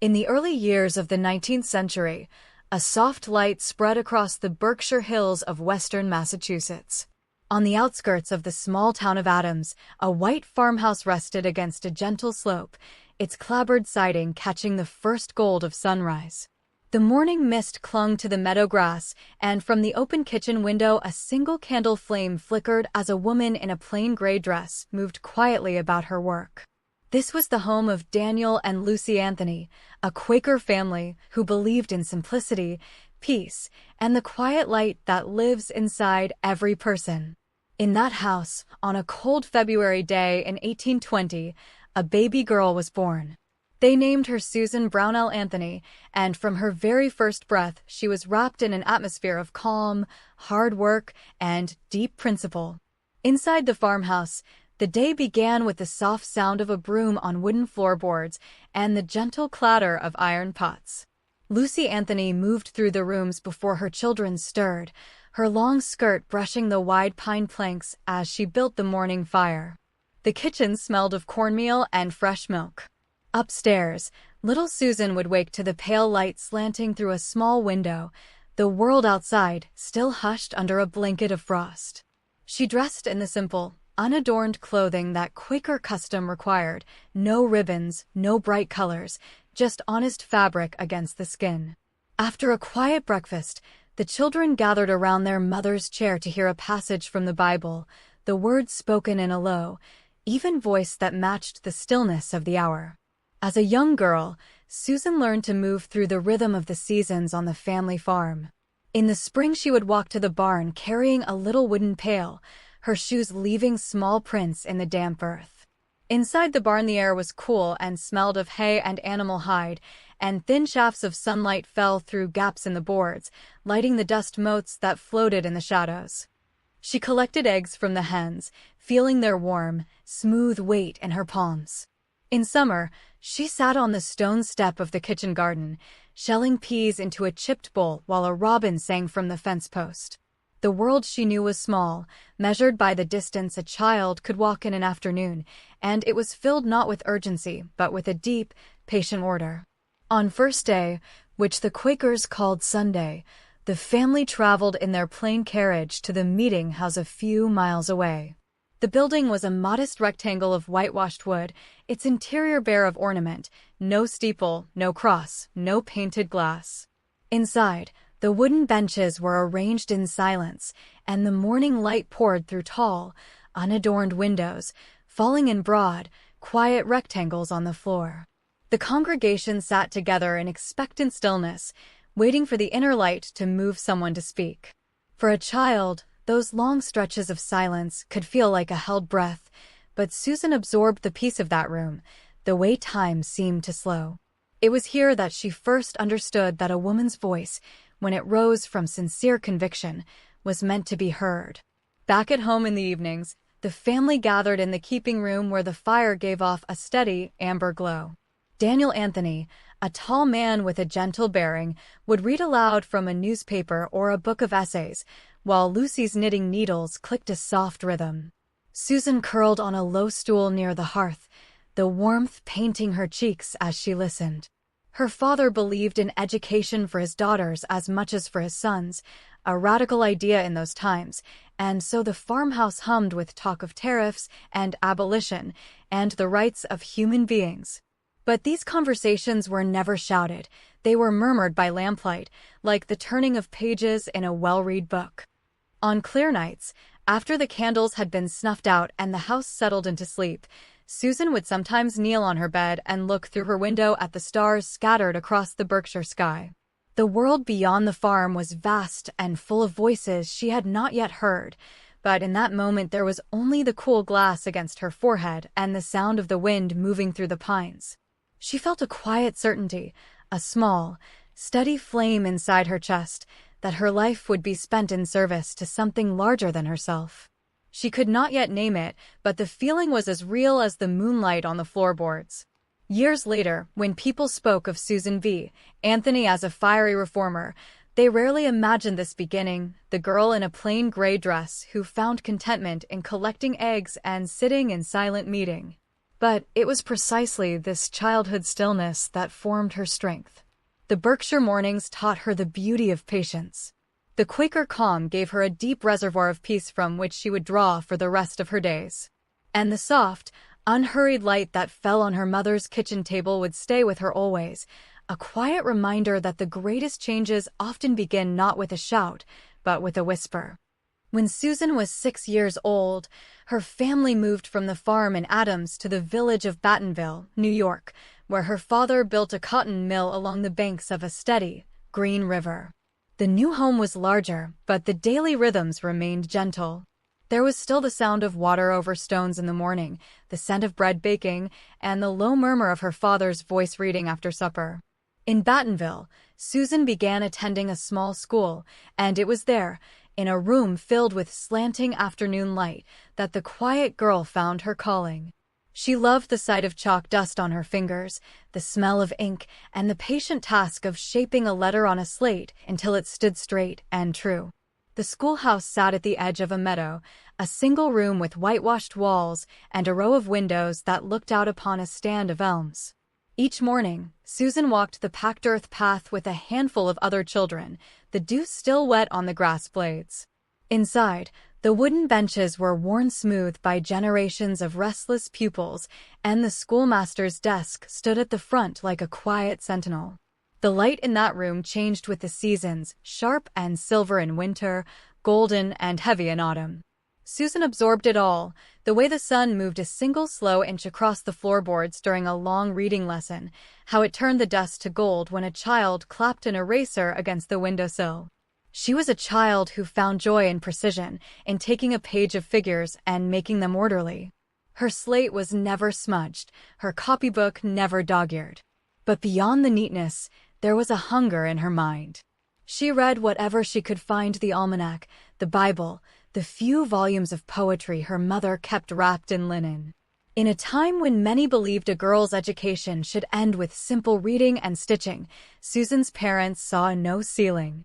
In the early years of the 19th century, a soft light spread across the Berkshire hills of western Massachusetts. On the outskirts of the small town of Adams, a white farmhouse rested against a gentle slope, its clapboard siding catching the first gold of sunrise. The morning mist clung to the meadow grass, and from the open kitchen window a single candle flame flickered as a woman in a plain gray dress moved quietly about her work. This was the home of Daniel and Lucy Anthony, a Quaker family who believed in simplicity, peace, and the quiet light that lives inside every person. In that house, on a cold February day in 1820, a baby girl was born. They named her Susan Brownell Anthony, and from her very first breath, she was wrapped in an atmosphere of calm, hard work, and deep principle. Inside the farmhouse, the day began with the soft sound of a broom on wooden floorboards and the gentle clatter of iron pots. Lucy Anthony moved through the rooms before her children stirred, her long skirt brushing the wide pine planks as she built the morning fire. The kitchen smelled of cornmeal and fresh milk. Upstairs, little Susan would wake to the pale light slanting through a small window, the world outside still hushed under a blanket of frost. She dressed in the simple, unadorned clothing that Quaker custom required, no ribbons, no bright colors, just honest fabric against the skin. After a quiet breakfast, the children gathered around their mother's chair to hear a passage from the Bible, the words spoken in a low, even voice that matched the stillness of the hour. As a young girl, Susan learned to move through the rhythm of the seasons on the family farm. In the spring she would walk to the barn carrying a little wooden pail, her shoes leaving small prints in the damp earth. Inside the barn the air was cool and smelled of hay and animal hide, and thin shafts of sunlight fell through gaps in the boards, lighting the dust motes that floated in the shadows. She collected eggs from the hens, feeling their warm, smooth weight in her palms. In summer, she sat on the stone step of the kitchen garden, shelling peas into a chipped bowl while a robin sang from the fence post. The world she knew was small, measured by the distance a child could walk in an afternoon, and it was filled not with urgency, but with a deep, patient order. On first day, which the Quakers called Sunday, the family traveled in their plain carriage to the meeting house a few miles away. The building was a modest rectangle of whitewashed wood, its interior bare of ornament, no steeple, no cross, no painted glass. Inside, the wooden benches were arranged in silence, and the morning light poured through tall, unadorned windows, falling in broad, quiet rectangles on the floor. The congregation sat together in expectant stillness, waiting for the inner light to move someone to speak. For a child, those long stretches of silence could feel like a held breath, but Susan absorbed the peace of that room, the way time seemed to slow. It was here that she first understood that a woman's voice, when it rose from sincere conviction, was meant to be heard. Back at home in the evenings, the family gathered in the keeping room where the fire gave off a steady, amber glow. Daniel Anthony, a tall man with a gentle bearing, would read aloud from a newspaper or a book of essays, while Lucy's knitting needles clicked a soft rhythm. Susan curled on a low stool near the hearth, the warmth painting her cheeks as she listened. Her father believed in education for his daughters as much as for his sons, a radical idea in those times, and so the farmhouse hummed with talk of tariffs and abolition and the rights of human beings. But these conversations were never shouted. They were murmured by lamplight, like the turning of pages in a well-read book. On clear nights, after the candles had been snuffed out and the house settled into sleep, Susan would sometimes kneel on her bed and look through her window at the stars scattered across the Berkshire sky. The world beyond the farm was vast and full of voices she had not yet heard, but in that moment there was only the cool glass against her forehead and the sound of the wind moving through the pines. She felt a quiet certainty, a small, steady flame inside her chest, that her life would be spent in service to something larger than herself. She could not yet name it, but the feeling was as real as the moonlight on the floorboards. Years later, when people spoke of Susan B. Anthony as a fiery reformer, they rarely imagined this beginning, the girl in a plain gray dress who found contentment in collecting eggs and sitting in silent meeting. But it was precisely this childhood stillness that formed her strength. The Berkshire mornings taught her the beauty of patience. The Quaker calm gave her a deep reservoir of peace from which she would draw for the rest of her days. And the soft, unhurried light that fell on her mother's kitchen table would stay with her always, a quiet reminder that the greatest changes often begin not with a shout, but with a whisper. When Susan was 6 years old, her family moved from the farm in Adams to the village of Battenville, New York, where her father built a cotton mill along the banks of a steady, green river. The new home was larger, but the daily rhythms remained gentle. There was still the sound of water over stones in the morning, the scent of bread baking, and the low murmur of her father's voice reading after supper. In Battenville, Susan began attending a small school, and it was there, in a room filled with slanting afternoon light, that the quiet girl found her calling. She loved the sight of chalk dust on her fingers, the smell of ink, and the patient task of shaping a letter on a slate until it stood straight and true. The schoolhouse sat at the edge of a meadow, a single room with whitewashed walls and a row of windows that looked out upon a stand of elms. Each morning, Susan walked the packed earth path with a handful of other children, the dew still wet on the grass blades. Inside, the wooden benches were worn smooth by generations of restless pupils, and the schoolmaster's desk stood at the front like a quiet sentinel. The light in that room changed with the seasons, sharp and silver in winter, golden and heavy in autumn. Susan absorbed it all, the way the sun moved a single slow inch across the floorboards during a long reading lesson, how it turned the dust to gold when a child clapped an eraser against the windowsill. She was a child who found joy in precision, in taking a page of figures and making them orderly. Her slate was never smudged, her copybook never dog-eared. But beyond the neatness, there was a hunger in her mind. She read whatever she could find: the almanac, the Bible, the few volumes of poetry her mother kept wrapped in linen. In a time when many believed a girl's education should end with simple reading and stitching, Susan's parents saw no ceiling.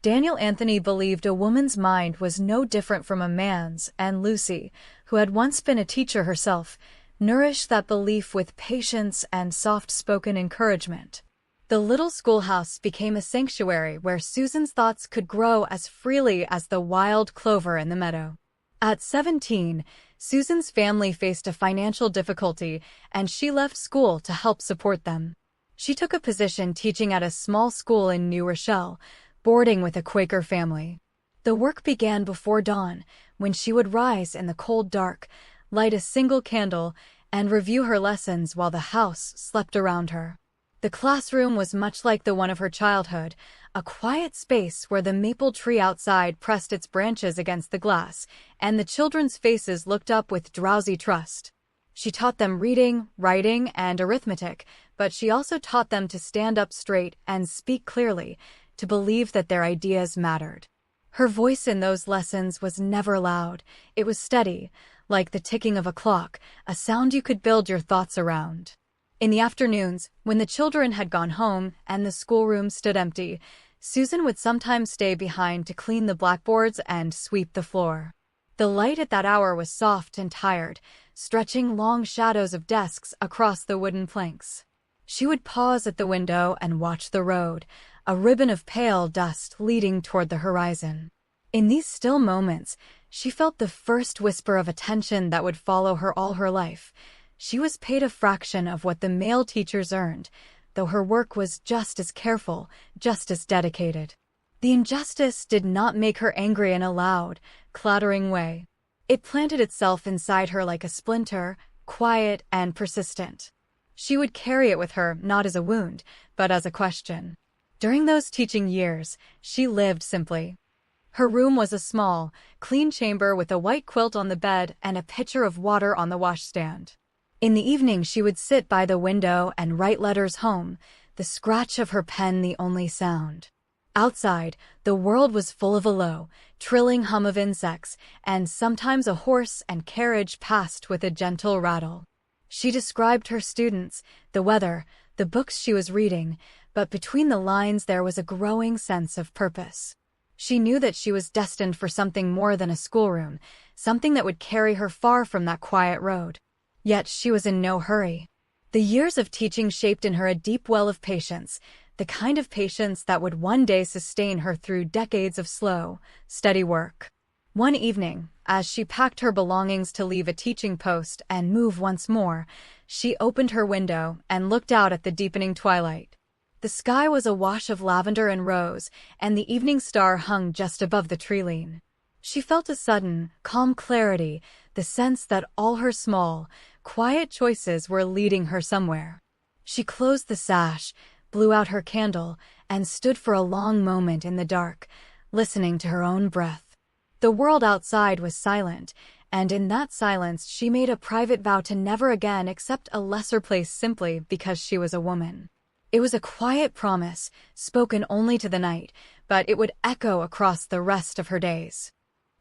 Daniel Anthony believed a woman's mind was no different from a man's, and Lucy, who had once been a teacher herself, nourished that belief with patience and soft-spoken encouragement. The little schoolhouse became a sanctuary where Susan's thoughts could grow as freely as the wild clover in the meadow. At 17, Susan's family faced a financial difficulty, and she left school to help support them. She took a position teaching at a small school in New Rochelle, boarding with a Quaker family. The work began before dawn, when she would rise in the cold dark, light a single candle, and review her lessons while the house slept around her. The classroom was much like the one of her childhood, a quiet space where the maple tree outside pressed its branches against the glass, and the children's faces looked up with drowsy trust. She taught them reading, writing, and arithmetic, but she also taught them to stand up straight and speak clearly, to believe that their ideas mattered. Her voice in those lessons was never loud. It was steady, like the ticking of a clock, a sound you could build your thoughts around. In the afternoons, when the children had gone home and the schoolroom stood empty, Susan would sometimes stay behind to clean the blackboards and sweep the floor. The light at that hour was soft and tired, stretching long shadows of desks across the wooden planks. She would pause at the window and watch the road, a ribbon of pale dust leading toward the horizon. In these still moments, she felt the first whisper of attention that would follow her all her life. She was paid a fraction of what the male teachers earned, though her work was just as careful, just as dedicated. The injustice did not make her angry in a loud, clattering way. It planted itself inside her like a splinter, quiet and persistent. She would carry it with her not as a wound, but as a question. During those teaching years, she lived simply. Her room was a small, clean chamber with a white quilt on the bed and a pitcher of water on the washstand. In the evening, she would sit by the window and write letters home, the scratch of her pen the only sound. Outside, the world was full of a low, trilling hum of insects, and sometimes a horse and carriage passed with a gentle rattle. She described her students, the weather, the books she was reading, but between the lines there was a growing sense of purpose. She knew that she was destined for something more than a schoolroom, something that would carry her far from that quiet road. Yet she was in no hurry. The years of teaching shaped in her a deep well of patience, the kind of patience that would one day sustain her through decades of slow, steady work. One evening, as she packed her belongings to leave a teaching post and move once more, she opened her window and looked out at the deepening twilight. The sky was awash of lavender and rose, and the evening star hung just above the tree-line. She felt a sudden, calm clarity, the sense that all her small, quiet choices were leading her somewhere. She closed the sash, blew out her candle, and stood for a long moment in the dark, listening to her own breath. The world outside was silent, and in that silence she made a private vow to never again accept a lesser place simply because she was a woman. It was a quiet promise, spoken only to the night, but it would echo across the rest of her days.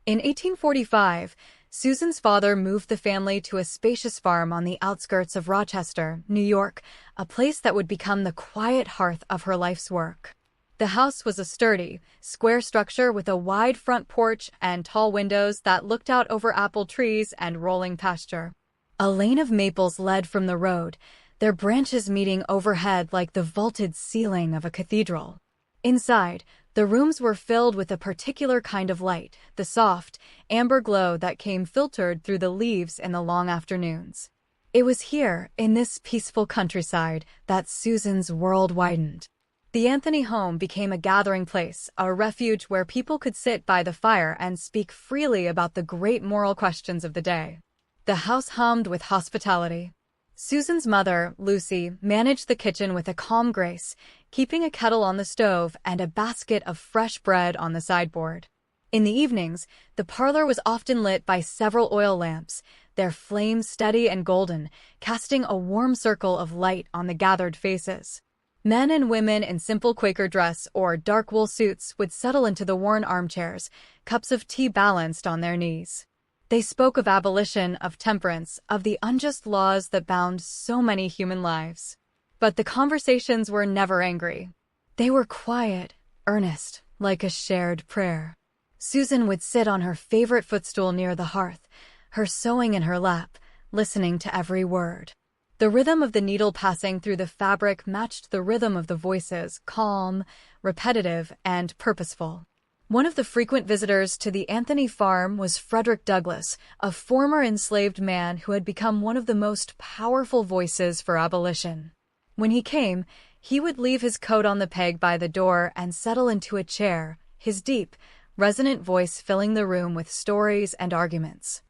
In 1845, Susan's father moved the family to a spacious farm on the outskirts of Rochester, New York, a place that would become the quiet hearth of her life's work. The house was a sturdy, square structure with a wide front porch and tall windows that looked out over apple trees and rolling pasture. A lane of maples led from the road, their branches meeting overhead like the vaulted ceiling of a cathedral. Inside, the rooms were filled with a particular kind of light, the soft, amber glow that came filtered through the leaves in the long afternoons. It was here, in this peaceful countryside, that Susan's world widened. The Anthony home became a gathering place, a refuge where people could sit by the fire and speak freely about the great moral questions of the day. The house hummed with hospitality. Susan's mother, Lucy, managed the kitchen with a calm grace, keeping a kettle on the stove and a basket of fresh bread on the sideboard. In the evenings, the parlor was often lit by several oil lamps, their flames steady and golden, casting a warm circle of light on the gathered faces. Men and women in simple Quaker dress or dark wool suits would settle into the worn armchairs, cups of tea balanced on their knees. They spoke of abolition, of temperance, of the unjust laws that bound so many human lives. But the conversations were never angry. They were quiet, earnest, like a shared prayer. Susan would sit on her favorite footstool near the hearth, her sewing in her lap, listening to every word. The rhythm of the needle passing through the fabric matched the rhythm of the voices, calm, repetitive, and purposeful. One of the frequent visitors to the Anthony farm was Frederick Douglass, a former enslaved man who had become one of the most powerful voices for abolition. When he came, he would leave his coat on the peg by the door and settle into a chair, his deep, resonant voice filling the room with stories and arguments.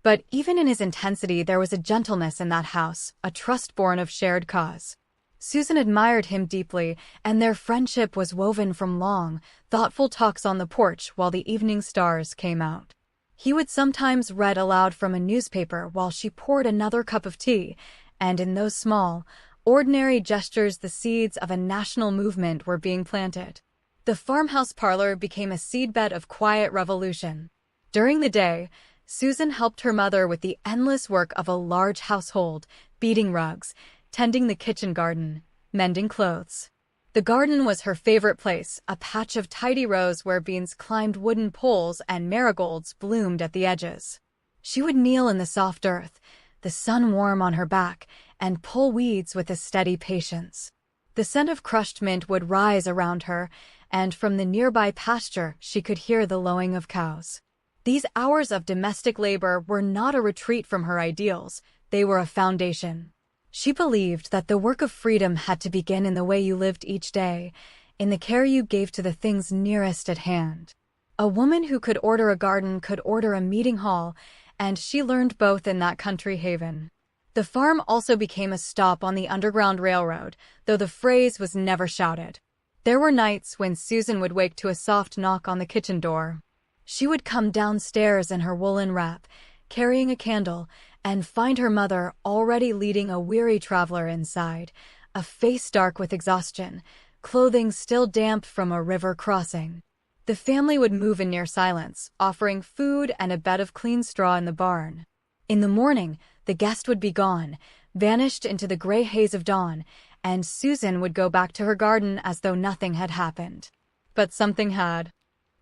But even in his intensity, there was a gentleness in that house, a trust born of shared cause. Susan admired him deeply, and their friendship was woven from long, thoughtful talks on the porch while the evening stars came out. He would sometimes read aloud from a newspaper while she poured another cup of tea, and in those small, ordinary gestures the seeds of a national movement were being planted. The farmhouse parlor became a seedbed of quiet revolution. During the day, Susan helped her mother with the endless work of a large household, beating rugs, tending the kitchen garden, mending clothes. The garden was her favorite place, a patch of tidy rows where beans climbed wooden poles and marigolds bloomed at the edges. She would kneel in the soft earth, the sun warm on her back, and pull weeds with a steady patience. The scent of crushed mint would rise around her, and from the nearby pasture she could hear the lowing of cows. These hours of domestic labor were not a retreat from her ideals, they were a foundation. She believed that the work of freedom had to begin in the way you lived each day, in the care you gave to the things nearest at hand. A woman who could order a garden could order a meeting hall, and she learned both in that country haven. The farm also became a stop on the Underground Railroad, though the phrase was never shouted. There were nights when Susan would wake to a soft knock on the kitchen door. She would come downstairs in her woolen wrap, carrying a candle, and find her mother already leading a weary traveler inside, a face dark with exhaustion, clothing still damp from a river crossing. The family would move in near silence, offering food and a bed of clean straw in the barn. In the morning, the guest would be gone, vanished into the gray haze of dawn, and Susan would go back to her garden as though nothing had happened. But something had.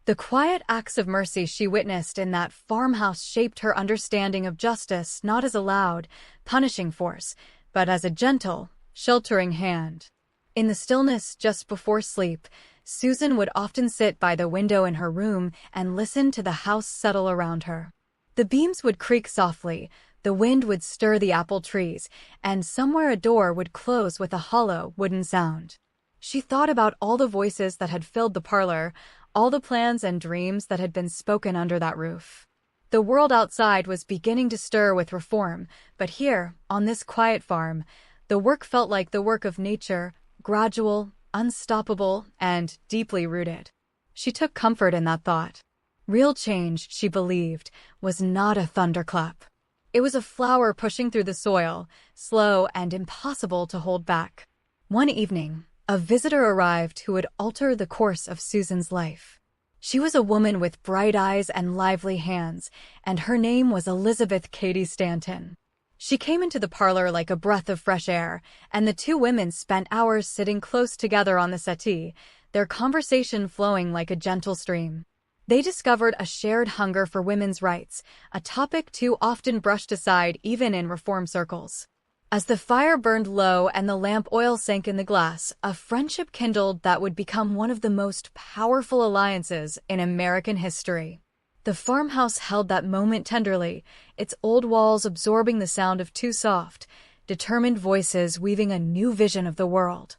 The quiet acts of mercy she witnessed in that farmhouse shaped her understanding of justice not as a loud, punishing force, but as a gentle, sheltering hand. In the stillness just before sleep, Susan would often sit by the window in her room and listen to the house settle around her. The beams would creak softly, the wind would stir the apple trees, and somewhere a door would close with a hollow, wooden sound. She thought about all the voices that had filled the parlor, all the plans and dreams that had been spoken under that roof. The world outside was beginning to stir with reform, but here, on this quiet farm, the work felt like the work of nature, gradual, unstoppable, and deeply rooted. She took comfort in that thought. Real change, she believed, was not a thunderclap. It was a flower pushing through the soil, slow and impossible to hold back. One evening, a visitor arrived who would alter the course of Susan's life. She was a woman with bright eyes and lively hands, and her name was Elizabeth Cady Stanton. She came into the parlor like a breath of fresh air, and the two women spent hours sitting close together on the settee, their conversation flowing like a gentle stream. They discovered a shared hunger for women's rights, a topic too often brushed aside even in reform circles. As the fire burned low and the lamp oil sank in the glass, a friendship kindled that would become one of the most powerful alliances in American history. The farmhouse held that moment tenderly, its old walls absorbing the sound of two soft, determined voices weaving a new vision of the world.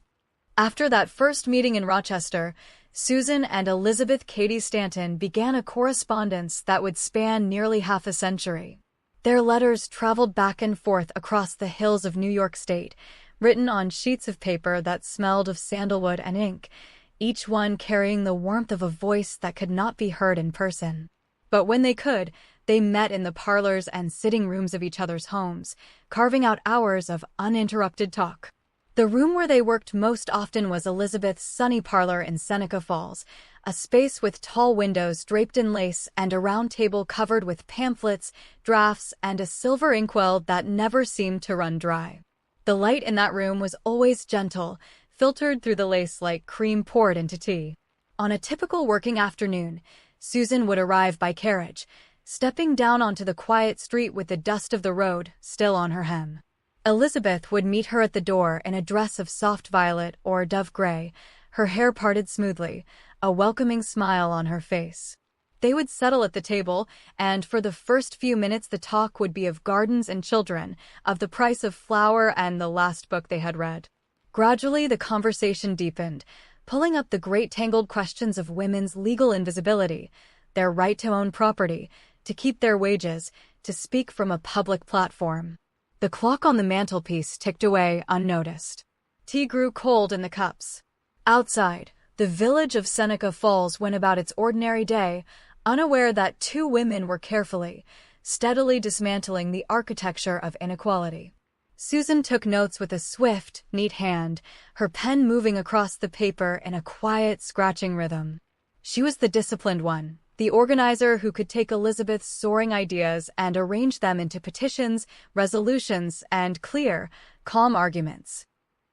After that first meeting in Rochester, Susan and Elizabeth Cady Stanton began a correspondence that would span nearly half a century. Their letters traveled back and forth across the hills of New York State, written on sheets of paper that smelled of sandalwood and ink, each one carrying the warmth of a voice that could not be heard in person. But when they could, they met in the parlors and sitting rooms of each other's homes, carving out hours of uninterrupted talk. The room where they worked most often was Elizabeth's sunny parlor in Seneca Falls, a space with tall windows draped in lace and a round table covered with pamphlets, drafts, and a silver inkwell that never seemed to run dry. The light in that room was always gentle, filtered through the lace like cream poured into tea. On a typical working afternoon, Susan would arrive by carriage, stepping down onto the quiet street with the dust of the road still on her hem. Elizabeth would meet her at the door in a dress of soft violet or dove gray, her hair parted smoothly, a welcoming smile on her face. They would settle at the table, and for the first few minutes the talk would be of gardens and children, of the price of flour and the last book they had read. Gradually the conversation deepened, pulling up the great tangled questions of women's legal invisibility, their right to own property, to keep their wages, to speak from a public platform. The clock on the mantelpiece ticked away unnoticed. Tea grew cold in the cups. Outside, the village of Seneca Falls went about its ordinary day, unaware that two women were carefully, steadily dismantling the architecture of inequality. Susan took notes with a swift, neat hand, her pen moving across the paper in a quiet, scratching rhythm. She was the disciplined one, the organizer who could take Elizabeth's soaring ideas and arrange them into petitions, resolutions, and clear, calm arguments.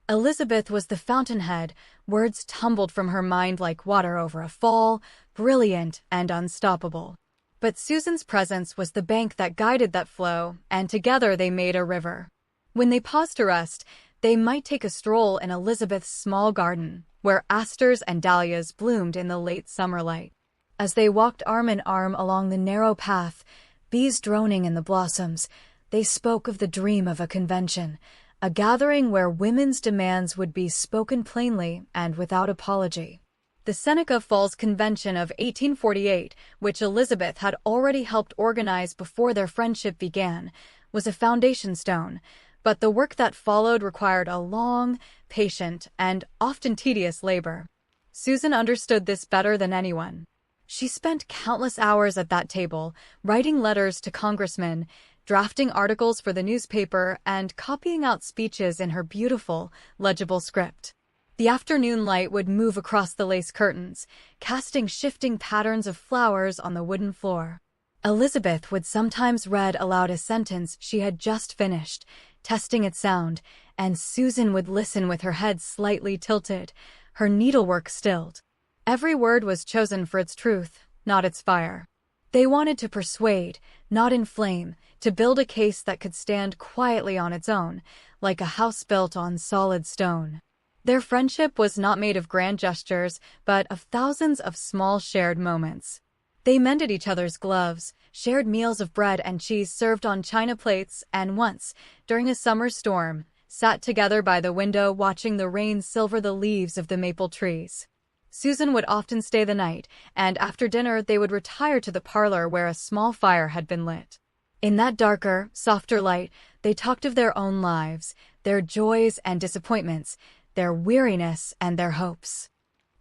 Elizabeth was the fountainhead, words tumbled from her mind like water over a fall, brilliant and unstoppable. But Susan's presence was the bank that guided that flow, and together they made a river. When they paused to rest, they might take a stroll in Elizabeth's small garden, where asters and dahlias bloomed in the late summer light. As they walked arm in arm along the narrow path, bees droning in the blossoms, they spoke of the dream of a convention, a gathering where women's demands would be spoken plainly and without apology. The Seneca Falls Convention of 1848, which Elizabeth had already helped organize before their friendship began, was a foundation stone, but the work that followed required a long, patient, and often tedious labor. Susan understood this better than anyone. She spent countless hours at that table, writing letters to congressmen, drafting articles for the newspaper, and copying out speeches in her beautiful, legible script. The afternoon light would move across the lace curtains, casting shifting patterns of flowers on the wooden floor. Elizabeth would sometimes read aloud a sentence she had just finished, testing its sound, and Susan would listen with her head slightly tilted, her needlework stilled. Every word was chosen for its truth, not its fire. They wanted to persuade, not inflame, to build a case that could stand quietly on its own, like a house built on solid stone. Their friendship was not made of grand gestures, but of thousands of small shared moments. They mended each other's gloves, shared meals of bread and cheese served on china plates, and once, during a summer storm, sat together by the window watching the rain silver the leaves of the maple trees. Susan would often stay the night, and after dinner they would retire to the parlor where a small fire had been lit. In that darker, softer light, they talked of their own lives, their joys and disappointments, their weariness and their hopes.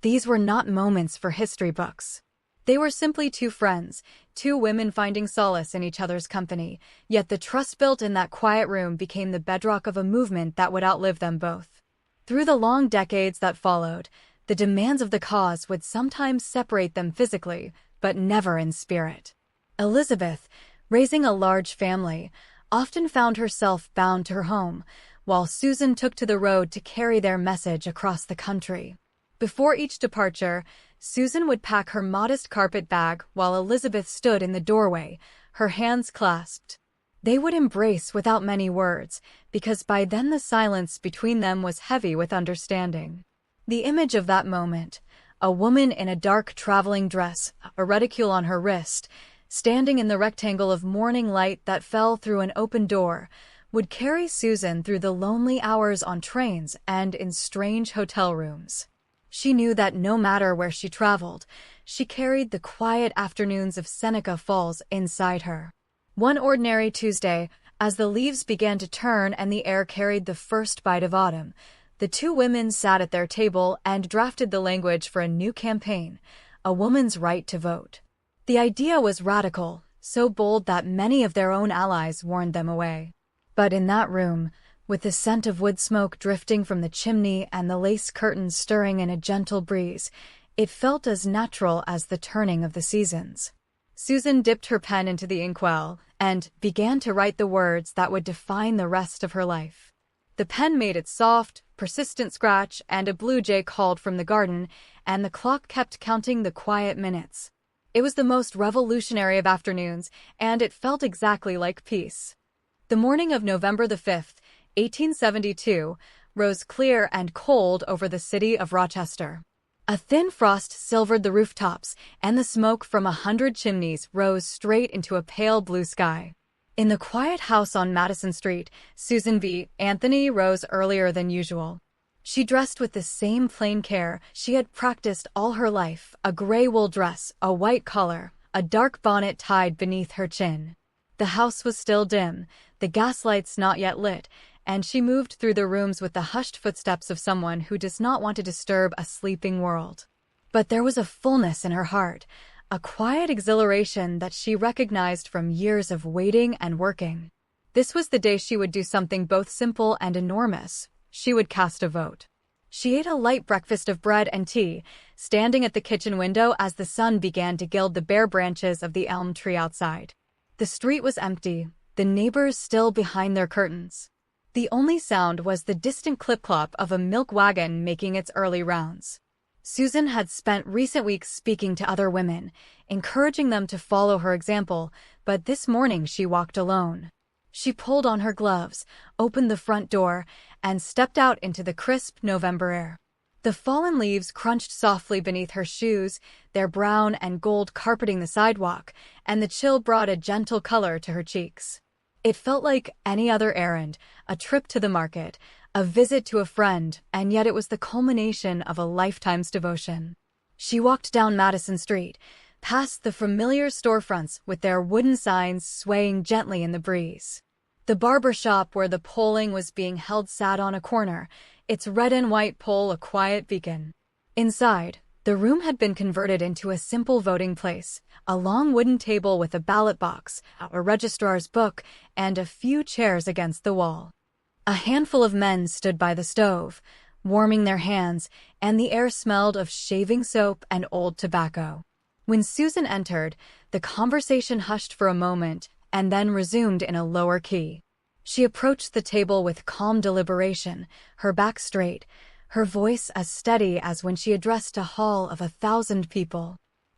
These were not moments for history books. They were simply two friends, two women finding solace in each other's company, yet the trust built in that quiet room became the bedrock of a movement that would outlive them both. Through the long decades that followed, the demands of the cause would sometimes separate them physically, but never in spirit. Elizabeth, raising a large family, often found herself bound to her home, while Susan took to the road to carry their message across the country. Before each departure, Susan would pack her modest carpet bag while Elizabeth stood in the doorway, her hands clasped. They would embrace without many words, because by then the silence between them was heavy with understanding. The image of that moment, a woman in a dark traveling dress, a reticule on her wrist, standing in the rectangle of morning light that fell through an open door, would carry Susan through the lonely hours on trains and in strange hotel rooms. She knew that no matter where she traveled, she carried the quiet afternoons of Seneca Falls inside her. One ordinary Tuesday, as the leaves began to turn and the air carried the first bite of autumn, the two women sat at their table and drafted the language for a new campaign, a woman's right to vote. The idea was radical, so bold that many of their own allies warned them away. But in that room, with the scent of wood smoke drifting from the chimney and the lace curtains stirring in a gentle breeze, it felt as natural as the turning of the seasons. Susan dipped her pen into the inkwell and began to write the words that would define the rest of her life. The pen made its soft, persistent scratch, and a blue jay called from the garden, and the clock kept counting the quiet minutes. It was the most revolutionary of afternoons, and it felt exactly like peace. The morning of November the 5th, 1872, rose clear and cold over the city of Rochester. A thin frost silvered the rooftops, and the smoke from 100 chimneys rose straight into a pale blue sky. In the quiet house on Madison Street, Susan B. Anthony rose earlier than usual. She dressed with the same plain care she had practiced all her life, a gray wool dress, a white collar, a dark bonnet tied beneath her chin. The house was still dim, the gas lights not yet lit, and she moved through the rooms with the hushed footsteps of someone who does not want to disturb a sleeping world. But there was a fullness in her heart, a quiet exhilaration that she recognized from years of waiting and working. This was the day she would do something both simple and enormous. She would cast a vote. She ate a light breakfast of bread and tea, standing at the kitchen window as the sun began to gild the bare branches of the elm tree outside. The street was empty, the neighbors still behind their curtains. The only sound was the distant clip-clop of a milk wagon making its early rounds. Susan had spent recent weeks speaking to other women, encouraging them to follow her example, but this morning she walked alone. She pulled on her gloves, opened the front door, and stepped out into the crisp November air. The fallen leaves crunched softly beneath her shoes, their brown and gold carpeting the sidewalk, and the chill brought a gentle color to her cheeks. It felt like any other errand, a trip to the market, a visit to a friend, and yet it was the culmination of a lifetime's devotion. She walked down Madison Street, past the familiar storefronts with their wooden signs swaying gently in the breeze. The barber shop where the polling was being held sat on a corner, its red and white pole a quiet beacon. Inside, the room had been converted into a simple voting place, a long wooden table with a ballot box, a registrar's book, and a few chairs against the wall. A handful of men stood by the stove, warming their hands, and the air smelled of shaving soap and old tobacco. When Susan entered, the conversation hushed for a moment and then resumed in a lower key. She approached the table with calm deliberation, her back straight, her voice as steady as when she addressed a hall of 1,000 people.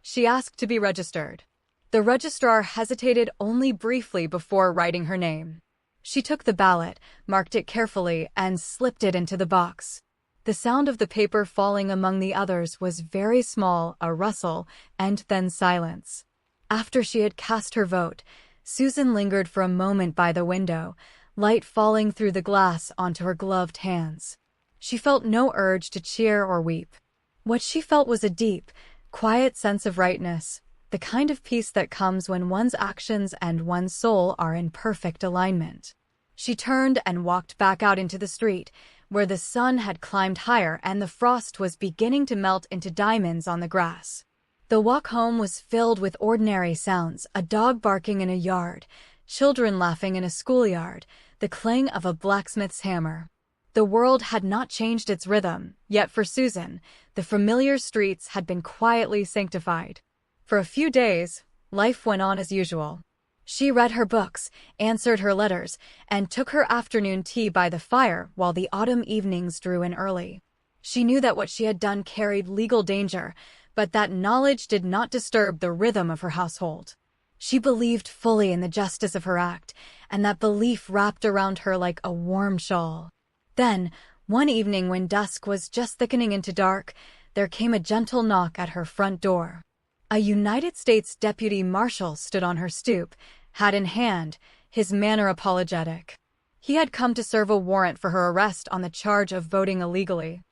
She asked to be registered. The registrar hesitated only briefly before writing her name. She took the ballot, marked it carefully, and slipped it into the box. The sound of the paper falling among the others was very small, a rustle, and then silence. After she had cast her vote, Susan lingered for a moment by the window, light falling through the glass onto her gloved hands. She felt no urge to cheer or weep. What she felt was a deep, quiet sense of rightness, the kind of peace that comes when one's actions and one's soul are in perfect alignment. She turned and walked back out into the street, where the sun had climbed higher and the frost was beginning to melt into diamonds on the grass. The walk home was filled with ordinary sounds, a dog barking in a yard, children laughing in a schoolyard, the clang of a blacksmith's hammer. The world had not changed its rhythm, yet for Susan, the familiar streets had been quietly sanctified. For a few days, life went on as usual. She read her books, answered her letters, and took her afternoon tea by the fire while the autumn evenings drew in early. She knew that what she had done carried legal danger, but that knowledge did not disturb the rhythm of her household. She believed fully in the justice of her act, and that belief wrapped around her like a warm shawl. Then, one evening when dusk was just thickening into dark, there came a gentle knock at her front door. A United States Deputy Marshal stood on her stoop, hat in hand, his manner apologetic. He had come to serve a warrant for her arrest on the charge of voting illegally.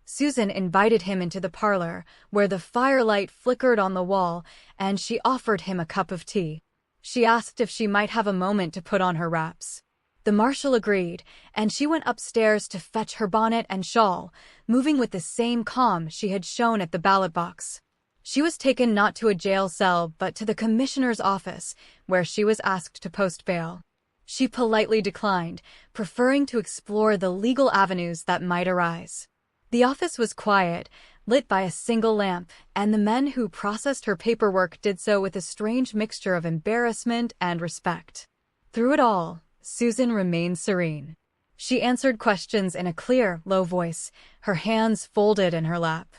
Susan invited him into the parlor, where the firelight flickered on the wall, and she offered him a cup of tea. She asked if she might have a moment to put on her wraps. The marshal agreed, and she went upstairs to fetch her bonnet and shawl, moving with the same calm she had shown at the ballot box. She was taken not to a jail cell but to the commissioner's office, where she was asked to post bail. She politely declined, preferring to explore the legal avenues that might arise. The office was quiet, lit by a single lamp, and the men who processed her paperwork did so with a strange mixture of embarrassment and respect. Through it all, Susan remained serene. She answered questions in a clear, low voice, her hands folded in her lap.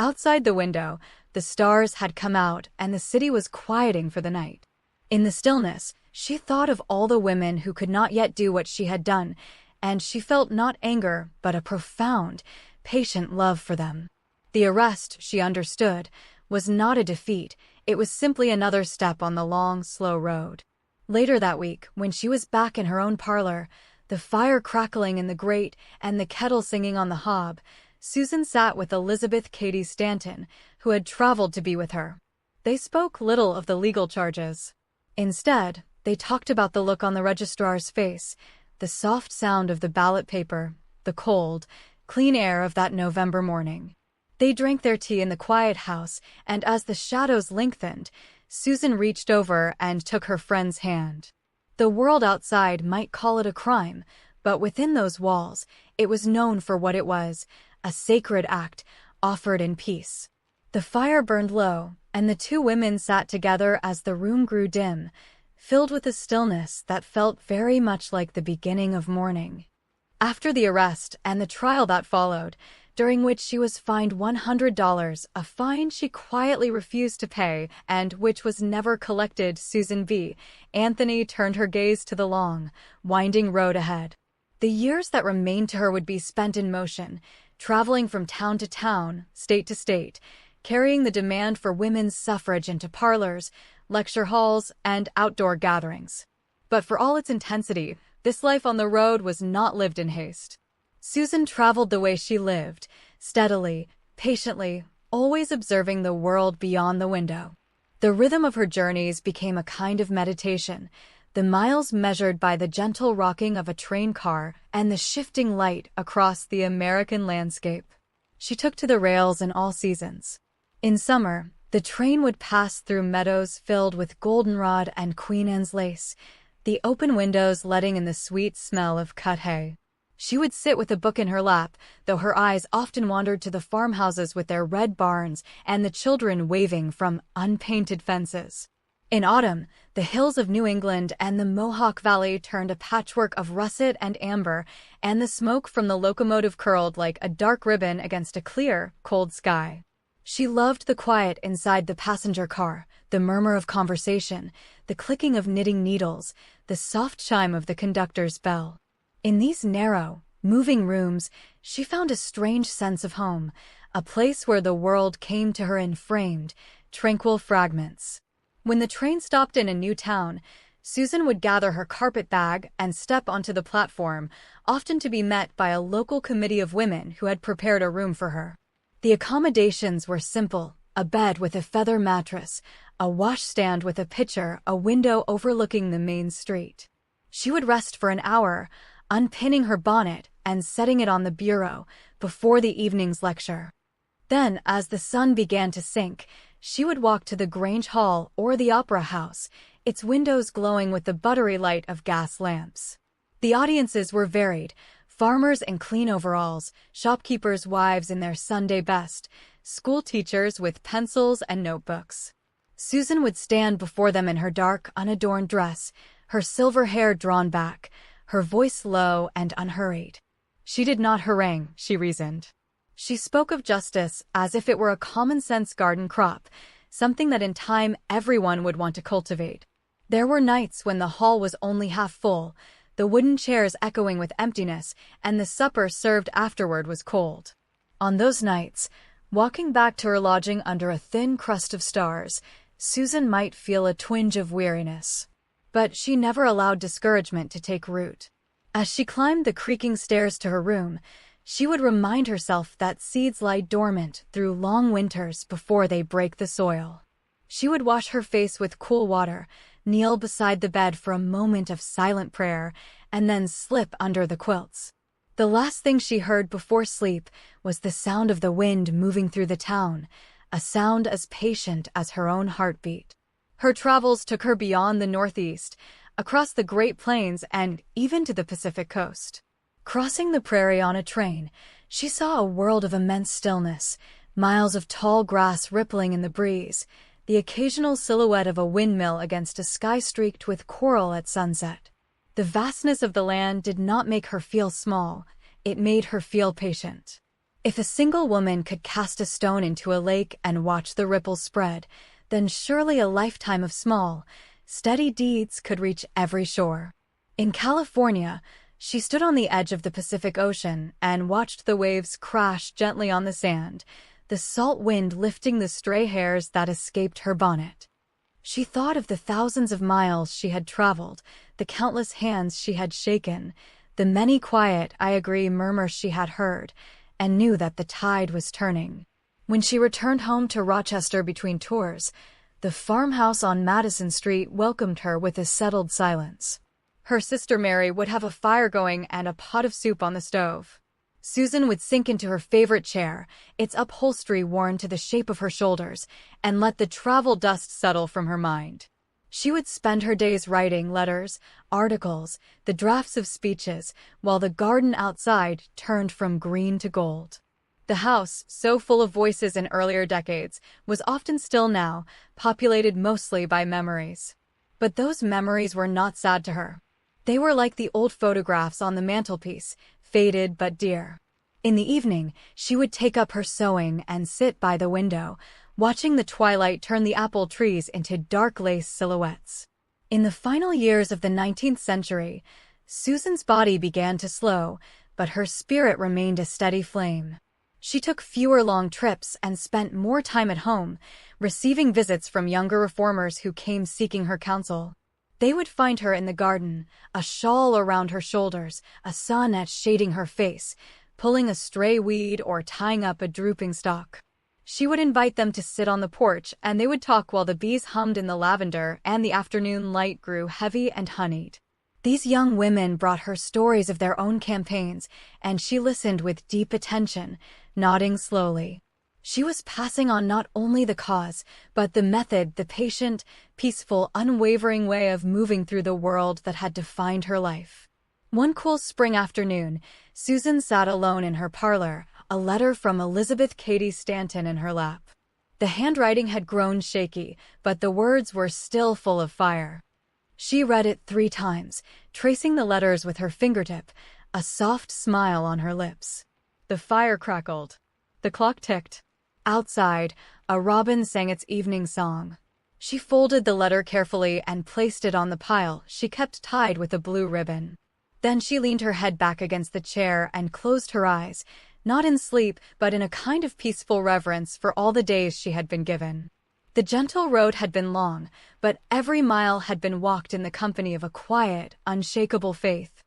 Outside the window, the stars had come out and the city was quieting for the night. In the stillness, she thought of all the women who could not yet do what she had done, and she felt not anger but a profound, patient love for them. The arrest, she understood, was not a defeat, it was simply another step on the long, slow road. Later that week, when she was back in her own parlor, the fire crackling in the grate and the kettle singing on the hob, Susan sat with Elizabeth Cady Stanton, who had traveled to be with her. They spoke little of the legal charges. Instead, they talked about the look on the registrar's face, the soft sound of the ballot paper, the cold, clean air of that November morning. They drank their tea in the quiet house, and as the shadows lengthened, Susan reached over and took her friend's hand. The world outside might call it a crime, but within those walls, it was known for what it was, a sacred act, offered in peace. The fire burned low, and the two women sat together as the room grew dim, filled with a stillness that felt very much like the beginning of morning. After the arrest and the trial that followed, during which she was fined $100, a fine she quietly refused to pay and which was never collected, Susan B. Anthony turned her gaze to the long, winding road ahead. The years that remained to her would be spent in motion, traveling from town to town, state to state, carrying the demand for women's suffrage into parlors, lecture halls, and outdoor gatherings. But for all its intensity, this life on the road was not lived in haste. Susan traveled the way she lived, steadily, patiently, always observing the world beyond the window. The rhythm of her journeys became a kind of meditation, the miles measured by the gentle rocking of a train car and the shifting light across the American landscape. She took to the rails in all seasons. In summer, the train would pass through meadows filled with goldenrod and Queen Anne's lace, the open windows letting in the sweet smell of cut hay. She would sit with a book in her lap, though her eyes often wandered to the farmhouses with their red barns and the children waving from unpainted fences. In autumn, the hills of New England and the Mohawk Valley turned a patchwork of russet and amber, and the smoke from the locomotive curled like a dark ribbon against a clear, cold sky. She loved the quiet inside the passenger car, the murmur of conversation, the clicking of knitting needles, the soft chime of the conductor's bell. In these narrow, moving rooms, she found a strange sense of home, a place where the world came to her in framed, tranquil fragments. When the train stopped in a new town, Susan would gather her carpet bag and step onto the platform, often to be met by a local committee of women who had prepared a room for her. The accommodations were simple: a bed with a feather mattress, a washstand with a pitcher, a window overlooking the main street. She would rest for an hour, unpinning her bonnet and setting it on the bureau before the evening's lecture. Then, as the sun began to sink, she would walk to the Grange Hall or the Opera House, its windows glowing with the buttery light of gas lamps. The audiences were varied: farmers in clean overalls, shopkeepers' wives in their Sunday best, school teachers with pencils and notebooks. Susan would stand before them in her dark, unadorned dress, her silver hair drawn back, her voice low and unhurried. She did not harangue, she reasoned. She spoke of justice as if it were a common-sense garden crop, something that in time everyone would want to cultivate. There were nights when the hall was only half full, the wooden chairs echoing with emptiness, and the supper served afterward was cold. On those nights, walking back to her lodging under a thin crust of stars, Susan might feel a twinge of weariness. But she never allowed discouragement to take root. As she climbed the creaking stairs to her room, she would remind herself that seeds lie dormant through long winters before they break the soil. She would wash her face with cool water, kneel beside the bed for a moment of silent prayer, and then slip under the quilts. The last thing she heard before sleep was the sound of the wind moving through the town, a sound as patient as her own heartbeat. Her travels took her beyond the Northeast, across the Great Plains, and even to the Pacific coast. Crossing the prairie on a train, she saw a world of immense stillness, miles of tall grass rippling in the breeze, the occasional silhouette of a windmill against a sky streaked with coral at sunset. The vastness of the land did not make her feel small, it made her feel patient. If a single woman could cast a stone into a lake and watch the ripples spread, then surely a lifetime of small, steady deeds could reach every shore. In California, she stood on the edge of the Pacific Ocean and watched the waves crash gently on the sand, the salt wind lifting the stray hairs that escaped her bonnet. She thought of the thousands of miles she had traveled, the countless hands she had shaken, the many quiet "I agree" murmurs she had heard, and knew that the tide was turning. When she returned home to Rochester between tours, the farmhouse on Madison Street welcomed her with a settled silence. Her sister Mary would have a fire going and a pot of soup on the stove. Susan would sink into her favorite chair, its upholstery worn to the shape of her shoulders, and let the travel dust settle from her mind. She would spend her days writing letters, articles, the drafts of speeches, while the garden outside turned from green to gold. The house, so full of voices in earlier decades, was often still now, populated mostly by memories. But those memories were not sad to her. They were like the old photographs on the mantelpiece, faded but dear. In the evening, she would take up her sewing and sit by the window, watching the twilight turn the apple trees into dark lace silhouettes. In the final years of the 19th century, Susan's body began to slow, but her spirit remained a steady flame. She took fewer long trips and spent more time at home, receiving visits from younger reformers who came seeking her counsel. They would find her in the garden, a shawl around her shoulders, a sunnet shading her face, pulling a stray weed or tying up a drooping stalk. She would invite them to sit on the porch, and they would talk while the bees hummed in the lavender and the afternoon light grew heavy and honeyed. These young women brought her stories of their own campaigns, and she listened with deep attention, nodding slowly. She was passing on not only the cause, but the method, the patient, peaceful, unwavering way of moving through the world that had defined her life. One cool spring afternoon, Susan sat alone in her parlor, a letter from Elizabeth Cady Stanton in her lap. The handwriting had grown shaky, but the words were still full of fire. She read it 3 times, tracing the letters with her fingertip, a soft smile on her lips. The fire crackled. The clock ticked. Outside, a robin sang its evening song. She folded the letter carefully and placed it on the pile she kept tied with a blue ribbon. Then she leaned her head back against the chair and closed her eyes, not in sleep, but in a kind of peaceful reverence for all the days she had been given. The gentle road had been long, but every mile had been walked in the company of a quiet, unshakable faith.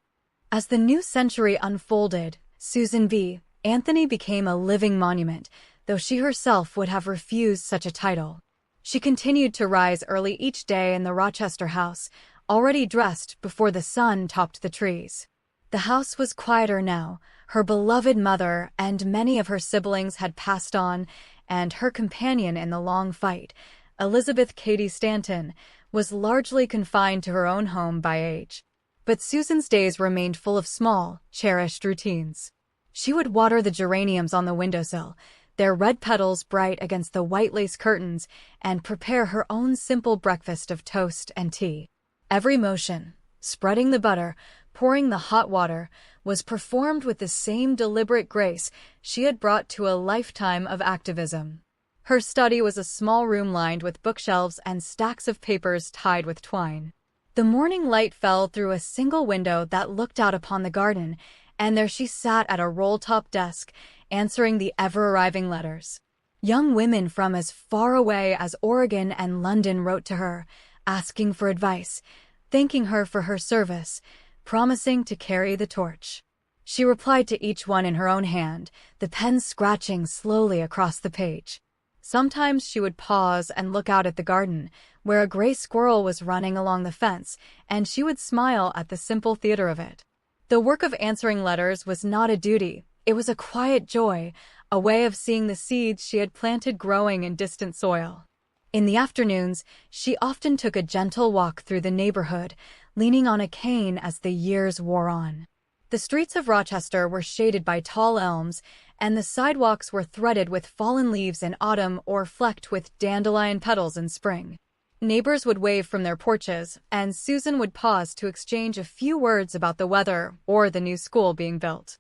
As the new century unfolded, Susan B. Anthony became a living monument, though she herself would have refused such a title. She continued to rise early each day in the Rochester house, already dressed before the sun topped the trees. The house was quieter now. Her beloved mother and many of her siblings had passed on, and her companion in the long fight, Elizabeth Cady Stanton, was largely confined to her own home by age. But Susan's days remained full of small, cherished routines. She would water the geraniums on the windowsill, their red petals bright against the white lace curtains, and prepare her own simple breakfast of toast and tea. Every motion, spreading the butter, pouring the hot water, was performed with the same deliberate grace she had brought to a lifetime of activism. Her study was a small room lined with bookshelves and stacks of papers tied with twine. The morning light fell through a single window that looked out upon the garden, and there she sat at a roll-top desk, answering the ever-arriving letters. Young women from as far away as Oregon and London wrote to her, asking for advice, thanking her for her service, promising to carry the torch. She replied to each one in her own hand, the pen scratching slowly across the page. Sometimes she would pause and look out at the garden, where a gray squirrel was running along the fence, and she would smile at the simple theater of it. The work of answering letters was not a duty, it was a quiet joy, a way of seeing the seeds she had planted growing in distant soil. In the afternoons, she often took a gentle walk through the neighborhood, leaning on a cane as the years wore on. The streets of Rochester were shaded by tall elms, and the sidewalks were threaded with fallen leaves in autumn or flecked with dandelion petals in spring. Neighbors would wave from their porches, and Susan would pause to exchange a few words about the weather or the new school being built.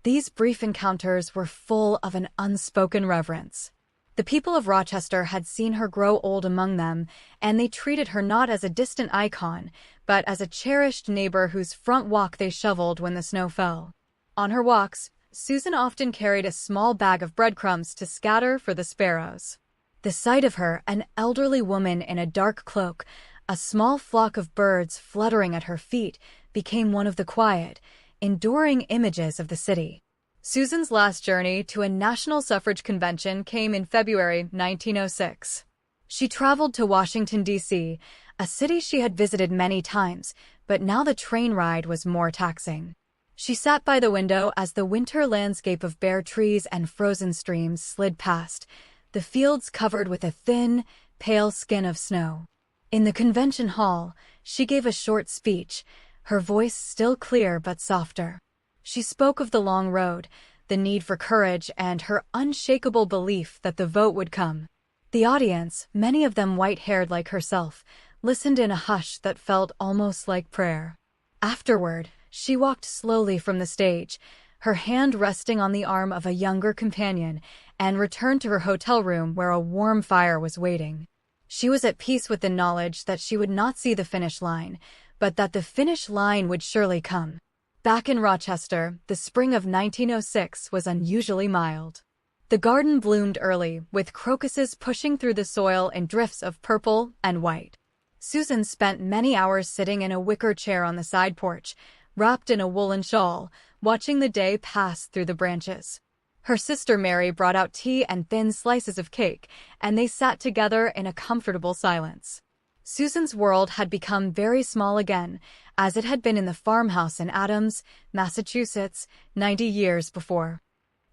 These brief encounters were full of an unspoken reverence. The people of Rochester had seen her grow old among them, and they treated her not as a distant icon, but as a cherished neighbor whose front walk they shoveled when the snow fell. On her walks, Susan often carried a small bag of breadcrumbs to scatter for the sparrows. The sight of her, an elderly woman in a dark cloak, a small flock of birds fluttering at her feet, became one of the quiet, enduring images of the city. Susan's last journey to a national suffrage convention came in February 1906. She traveled to Washington, D.C., a city she had visited many times, but now the train ride was more taxing. She sat by the window as the winter landscape of bare trees and frozen streams slid past, the fields covered with a thin, pale skin of snow. In the convention hall, she gave a short speech, her voice still clear but softer. She spoke of the long road, the need for courage, and her unshakable belief that the vote would come. The audience, many of them white-haired like herself, listened in a hush that felt almost like prayer. Afterward, she walked slowly from the stage, her hand resting on the arm of a younger companion, and returned to her hotel room where a warm fire was waiting. She was at peace with the knowledge that she would not see the finish line, but that the finish line would surely come. Back in Rochester, the spring of 1906 was unusually mild. The garden bloomed early, with crocuses pushing through the soil in drifts of purple and white. Susan spent many hours sitting in a wicker chair on the side porch, wrapped in a woolen shawl, watching the day pass through the branches. Her sister Mary brought out tea and thin slices of cake, and they sat together in a comfortable silence. Susan's world had become very small again, as it had been in the farmhouse in Adams, Massachusetts, 90 years before.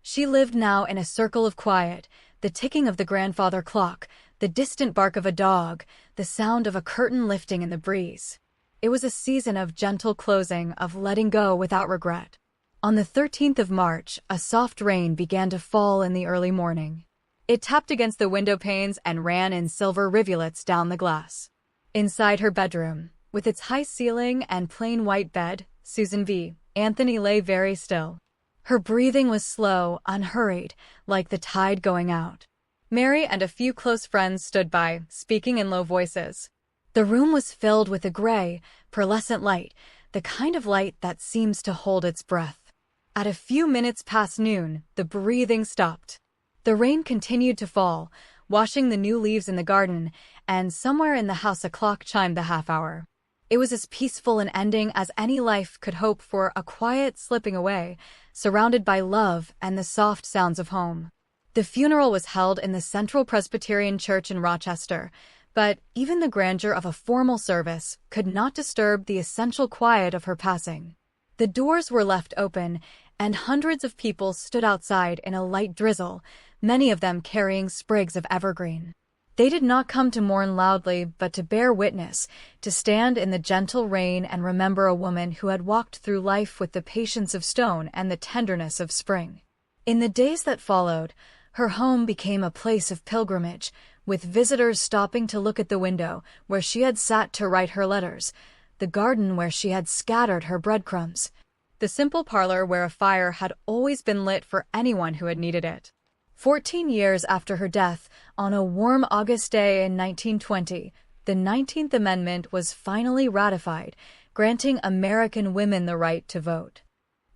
She lived now in a circle of quiet, the ticking of the grandfather clock, the distant bark of a dog, the sound of a curtain lifting in the breeze. It was a season of gentle closing, of letting go without regret. On the 13th of March, a soft rain began to fall in the early morning. It tapped against the window panes and ran in silver rivulets down the glass. Inside her bedroom, with its high ceiling and plain white bed, Susan B. Anthony lay very still. Her breathing was slow, unhurried, like the tide going out. Mary and a few close friends stood by, speaking in low voices. The room was filled with a gray, pearlescent light, the kind of light that seems to hold its breath. At a few minutes past noon, the breathing stopped. The rain continued to fall, washing the new leaves in the garden, and somewhere in the house a clock chimed the half-hour. It was as peaceful an ending as any life could hope for, a quiet slipping away, surrounded by love and the soft sounds of home. The funeral was held in the Central Presbyterian Church in Rochester, but even the grandeur of a formal service could not disturb the essential quiet of her passing. The doors were left open, and hundreds of people stood outside in a light drizzle, many of them carrying sprigs of evergreen. They did not come to mourn loudly, but to bear witness, to stand in the gentle rain and remember a woman who had walked through life with the patience of stone and the tenderness of spring. In the days that followed, her home became a place of pilgrimage, with visitors stopping to look at the window where she had sat to write her letters, the garden where she had scattered her breadcrumbs, the simple parlor where a fire had always been lit for anyone who had needed it. 14 years after her death, on a warm August day in 1920, the 19th Amendment was finally ratified, granting American women the right to vote.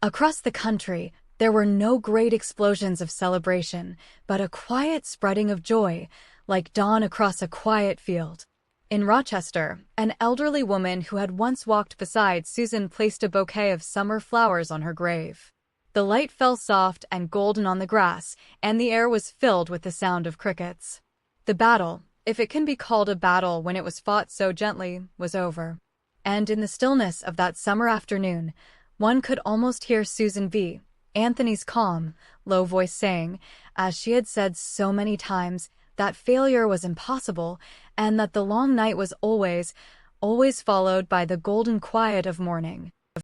Across the country, there were no great explosions of celebration, but a quiet spreading of joy, like dawn across a quiet field. In Rochester, an elderly woman who had once walked beside Susan placed a bouquet of summer flowers on her grave. The light fell soft and golden on the grass, and the air was filled with the sound of crickets. The battle, if it can be called a battle when it was fought so gently, was over. And in the stillness of that summer afternoon, one could almost hear Susan B. Anthony's calm, low voice saying, as she had said so many times, that failure was impossible, and that the long night was always followed by the golden quiet of morning.